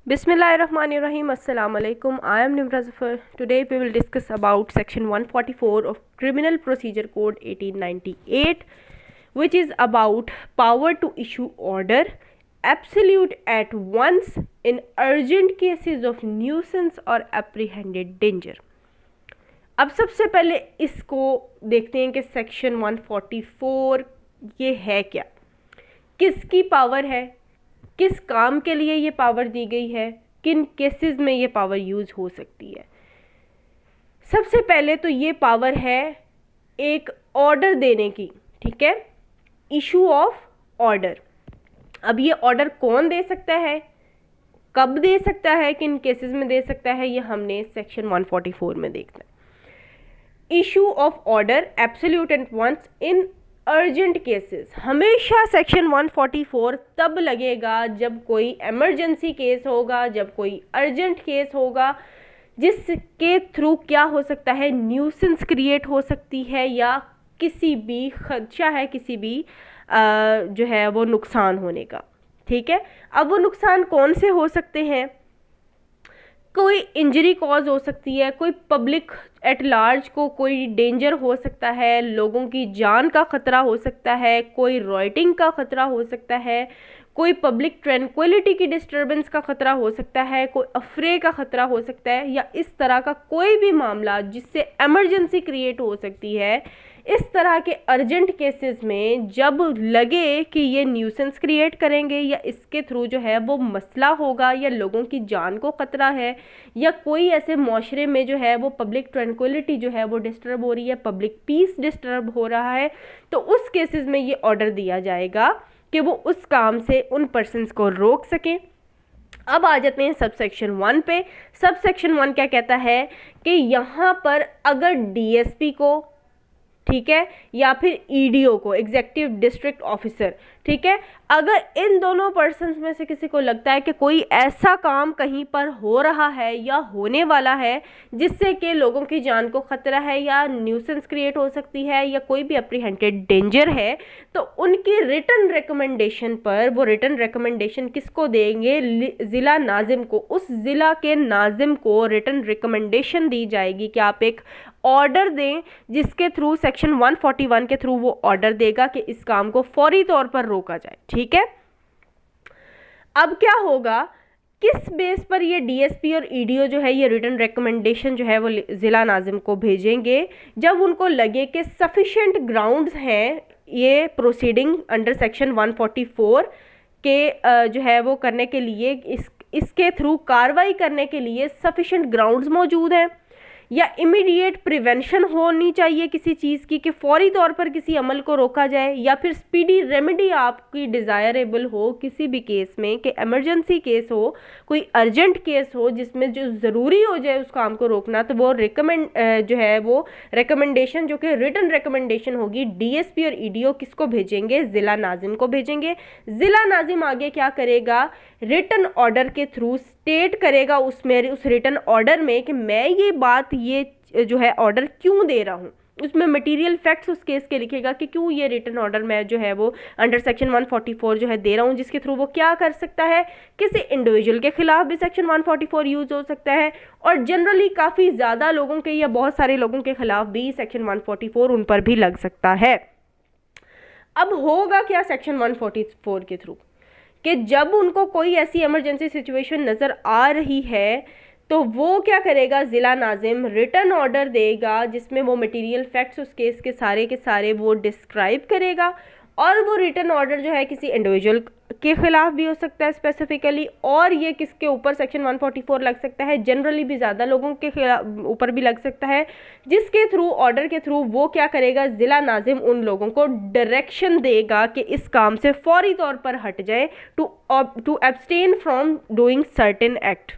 Bismillahirrahmanirrahim. Assalamu alaikum. I am Nimra Zafar. Today we will discuss about section 144 of Criminal Procedure Code 1898, which is about power to issue order absolute at once in urgent cases of nuisance or apprehended danger. अब सबसे पहले इसको देखते हैं कि section 144 ये है क्या, किसकी पावर है, किस काम के लिए ये पावर दी गई है, किन केसेस में ये पावर यूज़ हो सकती है। सबसे पहले तो ये पावर है एक ऑर्डर देने की, ठीक है, इशू ऑफ ऑर्डर। अब ये ऑर्डर कौन दे सकता है, कब दे सकता है, किन केसेस में दे सकता है, ये हमने सेक्शन 144 में देखना है। Issue of order absolute at once in urgent cases. हमेशा सेक्शन 144 तब लगेगा जब कोई इमरजेंसी केस होगा, जब कोई अर्जेंट केस होगा, जिसके थ्रू क्या हो सकता है, न्यूसेंस क्रिएट हो सकती है या किसी भी खदशा है, किसी भी जो है वो नुकसान होने का। ठीक है, अब वो नुकसान कौन से हो सकते हैं? कोई इंजरी कॉज हो सकती है, कोई पब्लिक एट लार्ज को कोई डेंजर हो सकता है, लोगों की जान का ख़तरा हो सकता है, कोई रॉयटिंग का ख़तरा हो सकता है, कोई पब्लिक ट्रैंक्विलिटी की डिस्टर्बेंस का ख़तरा हो सकता है, कोई अफरे का ख़तरा हो सकता है, या इस तरह का कोई भी मामला जिससे एमरजेंसी क्रिएट हो सकती है। इस तरह के अर्जेंट केसेस में जब लगे कि ये न्यूसेंस क्रिएट करेंगे या इसके थ्रू जो है वो मसला होगा या लोगों की जान को ख़तरा है, या कोई ऐसे माशरे में जो है वो पब्लिक ट्रैंक्विलिटी जो है वो डिस्टर्ब हो रही है, पब्लिक पीस डिस्टर्ब हो रहा है, तो उस केसेस में ये ऑर्डर दिया जाएगा कि वो उस काम से उन पर्सनस को रोक सकें। अब आ जाते हैं सब सेक्शन 1 पे। सब सेक्शन 1 क्या कहता है कि यहाँ पर अगर डीएसपी को, ठीक है, या फिर ईडीओ को, एग्जीक्यूटिव डिस्ट्रिक्ट ऑफिसर, ठीक है, अगर इन दोनों पर्सन्स में से किसी को लगता है कि कोई ऐसा काम कहीं पर हो रहा है या होने वाला है जिससे कि लोगों की जान को ख़तरा है या न्यूसेंस क्रिएट हो सकती है या कोई भी अप्रीहेंडेड डेंजर है, तो उनकी रिटन रिकमेंडेशन पर, वो रिटन रिकमेंडेशन किसको देंगे? ज़िला नाजिम को। उस ज़िला के नाजिम को रिटन रिकमेंडेशन दी जाएगी कि आप एक ऑर्डर दें जिसके थ्रू सेक्शन 141 के थ्रू वो ऑर्डर देगा कि इस काम को फौरी तौर पर रोका जाए। ठीक है, अब क्या होगा, किस बेस पर ये डीएसपी और ईडीओ जो है ये रिटन रिकमेंडेशन जो है वो ज़िला नाजिम को भेजेंगे? जब उनको लगे कि सफिशिएंट ग्राउंड्स हैं ये प्रोसीडिंग अंडर सेक्शन 144 के जो है वो करने के लिए, इसके थ्रू कार्रवाई करने के लिए सफिशिएंट ग्राउंड्स मौजूद हैं, या इमीडिएट प्रिवेंशन होनी चाहिए किसी चीज़ की कि फौरी तौर पर किसी अमल को रोका जाए, या फिर स्पीडी रेमेडी आपकी डिज़ायरेबल हो किसी भी केस में, कि इमरजेंसी केस हो, कोई अर्जेंट केस हो जिसमें जो ज़रूरी हो जाए उस काम को रोकना, तो वो जो है वो रिकमेंडेशन जो कि रिटन रिकमेंडेशन होगी डीएसपी और ईडीओ किसको भेजेंगे? ज़िला नाजिम को भेजेंगे। ज़िला नाजिम आगे क्या करेगा? रिटन ऑर्डर के थ्रू स्टेट करेगा उसमें, उस रिटन ऑर्डर में कि मैं ये बात, ये जो है ऑर्डर क्यों दे रहा हूँ, उसमें मटेरियल फैक्ट्स उस केस के लिखेगा कि क्यों ये रिटन ऑर्डर मैं जो है वो अंडर सेक्शन 144 जो है दे रहा हूँ, जिसके थ्रू वो क्या कर सकता है, किसी इंडिविजुअल के खिलाफ भी सेक्शन 144 यूज़ हो सकता है, और जनरली काफ़ी ज़्यादा लोगों के या बहुत सारे लोगों के खिलाफ भी सेक्शन 144 उन पर भी लग सकता है। अब होगा क्या सेक्शन 144 के थ्रू कि जब उनको कोई ऐसी इमरजेंसी सिचुएशन नज़र आ रही है तो वो क्या करेगा? ज़िला नाजिम रिटर्न ऑर्डर देगा जिसमें वो मटेरियल फैक्ट्स उस केस के सारे वो डिस्क्राइब करेगा, और वो रिटर्न ऑर्डर जो है किसी इंडिविजुअल के खिलाफ भी हो सकता है स्पेसिफिकली, और ये किसके ऊपर सेक्शन 144 लग सकता है? जनरली भी ज़्यादा लोगों के ऊपर भी लग सकता है, जिसके थ्रू, ऑर्डर के थ्रू वो क्या करेगा? ज़िला नाजिम उन लोगों को डायरेक्शन देगा कि इस काम से फौरी तौर पर हट जाए, to abstain from doing certain act,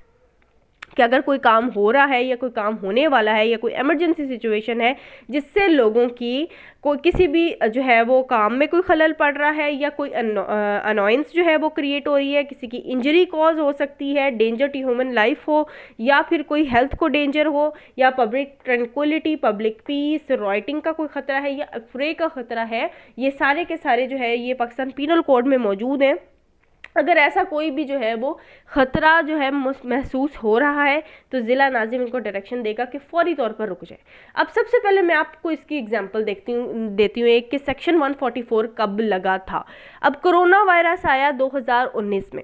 कि अगर कोई काम हो रहा है या कोई काम होने वाला है या कोई इमरजेंसी सिचुएशन है जिससे लोगों की कोई किसी भी जो है वो काम में कोई खलल पड़ रहा है या कोई अनॉयंस जो है वो क्रिएट हो रही है, किसी की इंजरी कॉज हो सकती है, डेंजर टू ह्यूमन लाइफ हो, या फिर कोई हेल्थ को डेंजर हो, या पब्लिक ट्रैंक्विलिटी, पब्लिक पीस, रॉयटिंग का कोई ख़तरा है या अफरे का ख़तरा है, ये सारे के सारे जो है ये पाकिस्तान पीनल कोड में मौजूद हैं। अगर ऐसा कोई भी जो है वो ख़तरा जो है महसूस हो रहा है तो ज़िला नाजिम इनको डायरेक्शन देगा कि फौरी तौर पर रुक जाए। अब सबसे पहले मैं आपको इसकी एग्जांपल देती हूँ एक कि सेक्शन 144 कब लगा था। अब कोरोना वायरस आया 2019 में।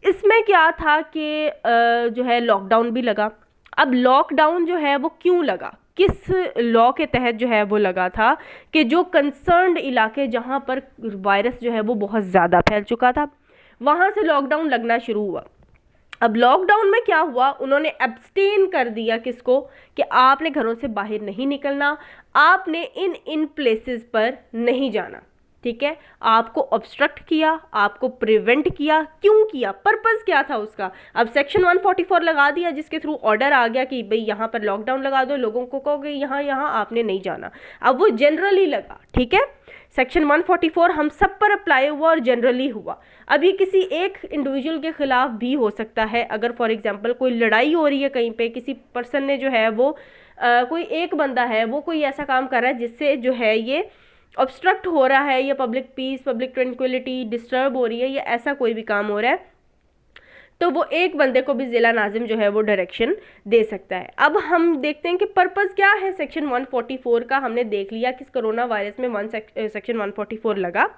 इसमें क्या था कि जो है लॉकडाउन भी लगा। अब लॉकडाउन जो है वो क्यों लगा, किस लॉ के तहत जो है वो लगा था कि जो कंसर्न्ड इलाके जहाँ पर वायरस जो है वो बहुत ज़्यादा फैल चुका था वहाँ से लॉकडाउन लगना शुरू हुआ। अब लॉकडाउन में क्या हुआ, उन्होंने एब्सटेन कर दिया किसको कि आपने घरों से बाहर नहीं निकलना, आपने इन प्लेसेस पर नहीं जाना, ठीक है। आपको ऑब्स्ट्रक्ट किया, आपको प्रिवेंट किया। क्यों किया, पर्पस क्या था उसका। अब सेक्शन 144 लगा दिया जिसके थ्रू ऑर्डर आ गया कि भाई यहाँ पर लॉकडाउन लगा दो, लोगों को कहोगे यहाँ आपने नहीं जाना। अब वो जनरली लगा, ठीक है। सेक्शन 144 हम सब पर अप्लाई हुआ और जनरली हुआ। अब ये किसी एक इंडिविजुअल के खिलाफ भी हो सकता है। अगर फॉर एग्जांपल कोई लड़ाई हो रही है कहीं पे, किसी पर्सन ने जो है वो कोई एक बंदा है वो कोई ऐसा काम कर रहा है जिससे जो है ये ऑब्स्ट्रक्ट हो रहा है या public piece, public tranquillity disturb हो रही है या ऐसा कोई भी काम हो रहा है, तो वो एक बंदे को भी ज़िला नाजिम जो है वो डायरेक्शन दे सकता है। अब हम देखते हैं कि पर्पस क्या है सेक्शन 144 का। हमने देख लिया कि कोरोना वायरस में सेक्शन 144 लगा,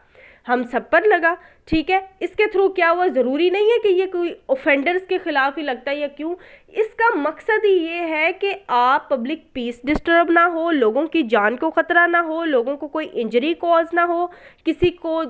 हम सब पर लगा, ठीक है। इसके थ्रू क्या हुआ, ज़रूरी नहीं है कि ये कोई ऑफेंडर्स के खिलाफ ही लगता है या क्यों। इसका मकसद ही ये है कि आप पब्लिक पीस डिस्टर्ब ना हो, लोगों की जान को ख़तरा ना हो, लोगों को कोई इंजरी कॉज ना हो, किसी को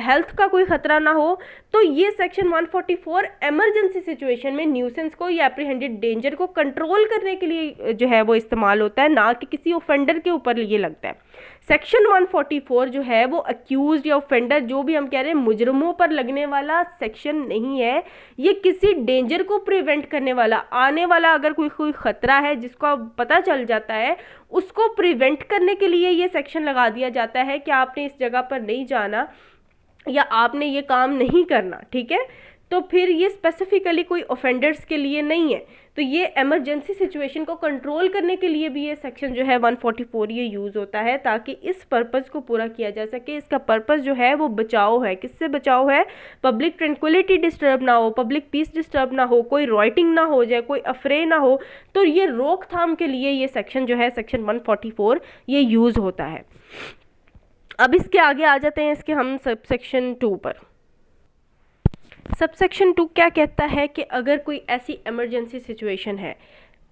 हेल्थ का कोई ख़तरा ना हो। तो ये सेक्शन 144 एमरजेंसी सिचुएशन में न्यूसेंस को या एप्रीहेंडेड डेंजर को कंट्रोल करने के लिए जो है वो इस्तेमाल होता है, ना कि किसी ऑफेंडर के ऊपर ये लगता है। सेक्शन 144 जो है वो अक्यूज या ऑफेंडर जो भी हम कह रहे हैं मुजरिमों पर लगने वाला सेक्शन नहीं है। ये किसी डेंजर को प्रिवेंट करने वाला, आने वाला अगर कोई खतरा है जिसको पता चल जाता है उसको प्रिवेंट करने के लिए ये सेक्शन लगा दिया जाता है कि आपने इस जगह पर नहीं जाना या आपने ये काम नहीं करना, ठीक है। तो फिर ये स्पेसिफिकली कोई ऑफेंडर्स के लिए नहीं है। तो ये इमरजेंसी सिचुएशन को कंट्रोल करने के लिए भी ये सेक्शन जो है 144 ये यूज़ होता है ताकि इस पर्पस को पूरा किया जा सके। इसका पर्पस जो है वो बचाव है। किससे बचाव है, पब्लिक ट्रैंक्विलिटी डिस्टर्ब ना हो, पब्लिक पीस डिस्टर्ब ना हो, कोई रॉयटिंग ना हो जाए, कोई अफरे ना हो। तो ये रोकथाम के लिए ये सेक्शन जो है सेक्शन 144 ये यूज़ होता है। अब इसके आगे आ जाते हैं इसके हम सब सेक्शन 2 पर। सब सेक्शन 2 क्या कहता है कि अगर कोई ऐसी इमरजेंसी सिचुएशन है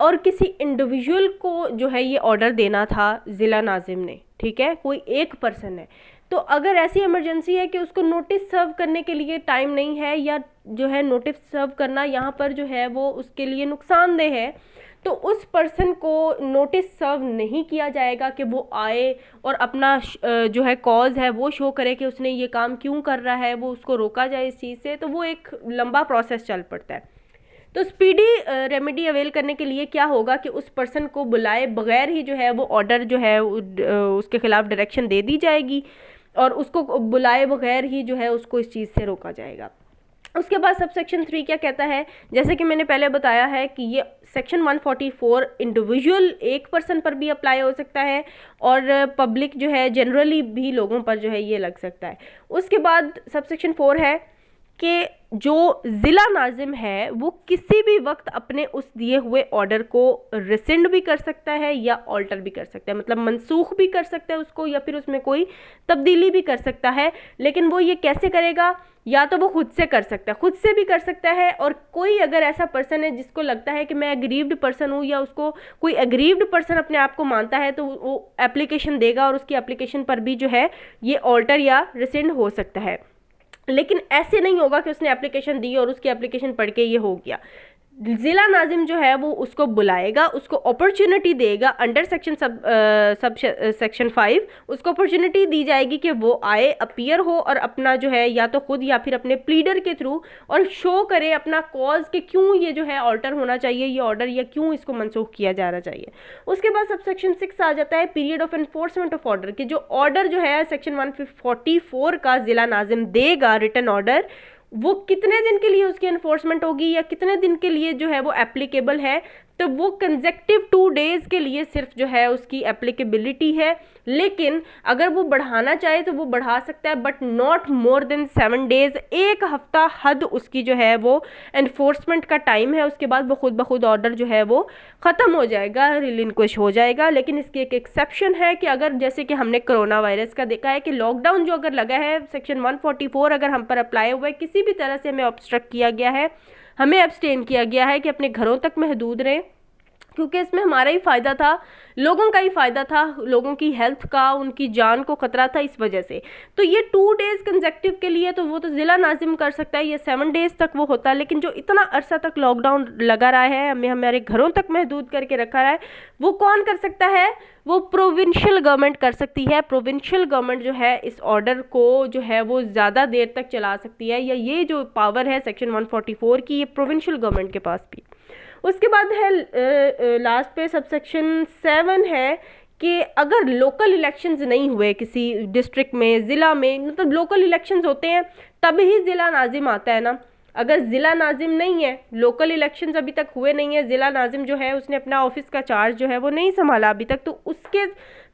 और किसी इंडिविजुअल को जो है ये ऑर्डर देना था ज़िला नाजिम ने, ठीक है, कोई एक पर्सन है, तो अगर ऐसी इमरजेंसी है कि उसको नोटिस सर्व करने के लिए टाइम नहीं है या जो है नोटिस सर्व करना यहाँ पर जो है वो उसके लिए नुकसानदेह है, तो उस पर्सन को नोटिस सर्व नहीं किया जाएगा कि वो आए और अपना जो है कॉज है वो शो करे कि उसने ये काम क्यों कर रहा है, वो उसको रोका जाए इस चीज़ से। तो वो एक लंबा प्रोसेस चल पड़ता है। तो स्पीडी रेमेडी अवेल करने के लिए क्या होगा कि उस पर्सन को बुलाए बगैर ही जो है वो ऑर्डर जो है उसके खिलाफ डायरेक्शन दे दी जाएगी और उसको बुलाए बगैर ही जो है उसको इस चीज़ से रोका जाएगा। उसके बाद सब सेक्शन 3 क्या कहता है, जैसे कि मैंने पहले बताया है कि ये सेक्शन 144 इंडिविजुअल एक पर्सन पर भी अप्लाई हो सकता है और पब्लिक जो है जनरली भी लोगों पर जो है ये लग सकता है। उसके बाद सब सेक्शन 4 है कि जो ज़िला नाजिम है वो किसी भी वक्त अपने उस दिए हुए ऑर्डर को रिसेंड भी कर सकता है या ऑल्टर भी कर सकता है, मतलब मनसूख भी कर सकता है उसको या फिर उसमें कोई तब्दीली भी कर सकता है। लेकिन वो ये कैसे करेगा, या तो वो खुद से कर सकता है, खुद से भी कर सकता है, और कोई अगर ऐसा पर्सन है जिसको लगता है कि मैं एग्रीव्ड पर्सन हूँ या उसको कोई एग्रीव्ड पर्सन अपने आप को मानता है तो वो एप्लीकेशन देगा और उसकी एप्लीकेशन पर भी जो है ये ऑल्टर या रिसेंड हो सकता है। लेकिन ऐसे नहीं होगा कि उसने एप्लीकेशन दी और उसकी एप्लीकेशन पढ़ के ये हो गया। ज़िला नाजिम जो है वो उसको बुलाएगा, उसको अपॉर्चुनिटी देगा अंडर सेक्शन 5 उसको अपॉर्चुनिटी दी जाएगी कि वो आए, अपीयर हो और अपना जो है या तो खुद या फिर अपने प्लीडर के थ्रू और शो करे अपना कॉज कि क्यों ये जो है ऑल्टर होना चाहिए ये ऑर्डर या क्यों इसको मनसूख किया जाना चाहिए। उसके बाद सब सेक्शन 6 आ जाता है period of enforcement of order, कि जो ऑर्डर जो है सेक्शन 144 का ज़िला नाजिम देगा रिटन ऑर्डर, वो कितने दिन के लिए उसकी एनफोर्समेंट होगी या कितने दिन के लिए जो है वो एप्लीकेबल है, तो वो कंसेक्टिव 2 डेज़ के लिए सिर्फ जो है उसकी एप्लीकेबिलिटी है। लेकिन अगर वो बढ़ाना चाहे तो वो बढ़ा सकता है, but not more than 7 days. 1 हफ्ता हद उसकी जो है वो एनफोर्समेंट का टाइम है, उसके बाद वो खुद ब खुद ऑर्डर जो है वो ख़त्म हो जाएगा, रिलिंक्विश हो जाएगा। लेकिन इसकी एक एक्सेप्शन है कि अगर जैसे कि हमने कोरोना वायरस का देखा है कि लॉकडाउन जो अगर लगा है, सेक्शन 144 अगर हम पर अप्लाई हुआ है, किसी भी तरह से हमें ऑब्स्ट्रक्ट किया गया है, हमें एब्सटेन किया गया है कि अपने घरों तक महदूद रहें, क्योंकि इसमें हमारा ही फ़ायदा था, लोगों का ही फ़ायदा था, लोगों की हेल्थ का, उनकी जान को ख़तरा था, इस वजह से। तो ये 2 डेज़ कंसेक्टिव के लिए तो वो तो ज़िला नाजिम कर सकता है, ये 7 डेज़ तक वो होता है। लेकिन जो इतना अरसा तक लॉकडाउन लगा रहा है, हमें हमारे घरों तक महदूद करके रखा रहा है, वो कौन कर सकता है? वो प्रोविंशियल गवर्नमेंट कर सकती है। प्रोविंशियल गवर्नमेंट जो है इस ऑर्डर को जो है वो ज़्यादा देर तक चला सकती है, या ये जो पावर है सेक्शन 144 की, ये प्रोविंशियल गवर्नमेंट के पास भी। उसके बाद है लास्ट पे सबसेक्शन 7 है कि अगर लोकल इलेक्शंस नहीं हुए किसी डिस्ट्रिक्ट में, ज़िला में, मतलब लोकल इलेक्शंस होते हैं तब ही ज़िला नाजिम आता है ना। अगर ज़िला नाजिम नहीं है, लोकल इलेक्शंस अभी तक हुए नहीं है, ज़िला नाजिम जो है उसने अपना ऑफिस का चार्ज जो है वो नहीं संभाला अभी तक, तो उसके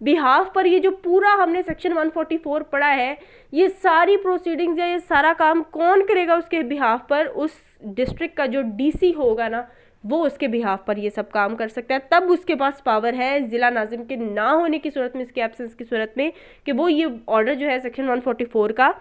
बिहाफ पर ये जो पूरा हमने सेक्शन 144 पढ़ा है, ये सारी प्रोसीडिंग्स या ये सारा काम कौन करेगा उसके बिहाफ पर? उस डिस्ट्रिक्ट का जो डीसी होगा ना, वो उसके बिहाफ पर ये सब काम कर सकता है। तब उसके पास पावर है ज़िला नाजिम के ना होने की सूरत में, इसके एब्सेंस की सूरत में, कि वो ये ऑर्डर जो है सेक्शन 144 का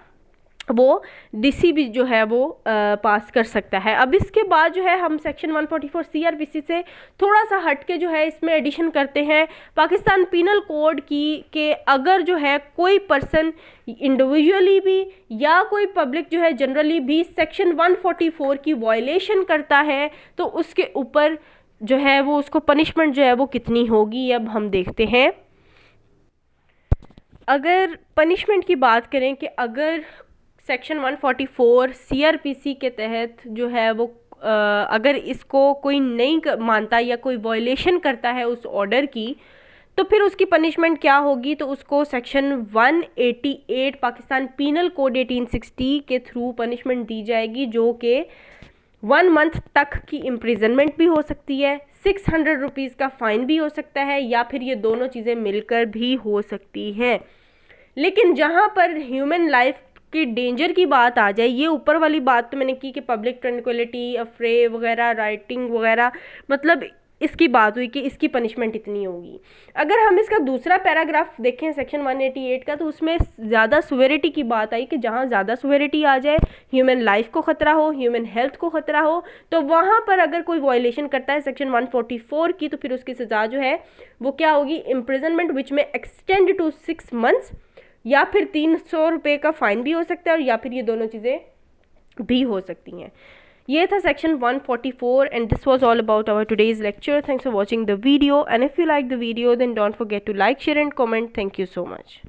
वो डीसी भी जो है वो पास कर सकता है। अब इसके बाद जो है हम सेक्शन 144 सीआरपीसी से थोड़ा सा हट के जो है इसमें एडिशन करते हैं पाकिस्तान पीनल कोड की, कि अगर जो है कोई पर्सन इंडिविजुअली भी या कोई पब्लिक जो है जनरली भी सेक्शन 144 की वायलेशन करता है, तो उसके ऊपर जो है वो उसको पनिशमेंट जो है वो कितनी होगी, अब हम देखते हैं। अगर पनिशमेंट की बात करें कि अगर सेक्शन 144 सीआरपीसी के तहत जो है वो अगर इसको कोई नहीं मानता या कोई वायलेशन करता है उस ऑर्डर की, तो फिर उसकी पनिशमेंट क्या होगी? तो उसको सेक्शन 188 पाकिस्तान पीनल कोड 1860 के थ्रू पनिशमेंट दी जाएगी, जो कि 1 मंथ तक की इम्प्रिजनमेंट भी हो सकती है, 600 रुपीज़ का फ़ाइन भी हो सकता है, या फिर ये दोनों चीज़ें मिलकर भी हो सकती हैं। लेकिन जहाँ पर ह्यूमन लाइफ की डेंजर की बात आ जाए, ये ऊपर वाली बात तो मैंने की कि पब्लिक ट्रैंक्विलिटी, अफ्रे वगैरह, राइटिंग वगैरह, मतलब इसकी बात हुई कि इसकी पनिशमेंट इतनी होगी। अगर हम इसका दूसरा पैराग्राफ देखें सेक्शन 188 का, तो उसमें ज़्यादा सुवेरिटी की बात आई कि जहाँ ज़्यादा सुवेरिटी आ जाए, ह्यूमन लाइफ को ख़तरा हो, ह्यूमन हेल्थ को ख़तरा हो, तो वहाँ पर अगर कोई वायलेशन करता है सेक्शन 144 की, तो फिर उसकी सज़ा जो है वो क्या होगी? इम्प्रिजनमेंट विच में एक्सटेंड टू 6 मंथ्स, या फिर 300 रुपये का फ़ाइन भी हो सकता है, और या फिर ये दोनों चीज़ें भी हो सकती हैं। ये था section 144 and this was all about our today's lecture. Thanks for watching the video, and if you like the video then don't forget to like, share and comment. Thank you so much.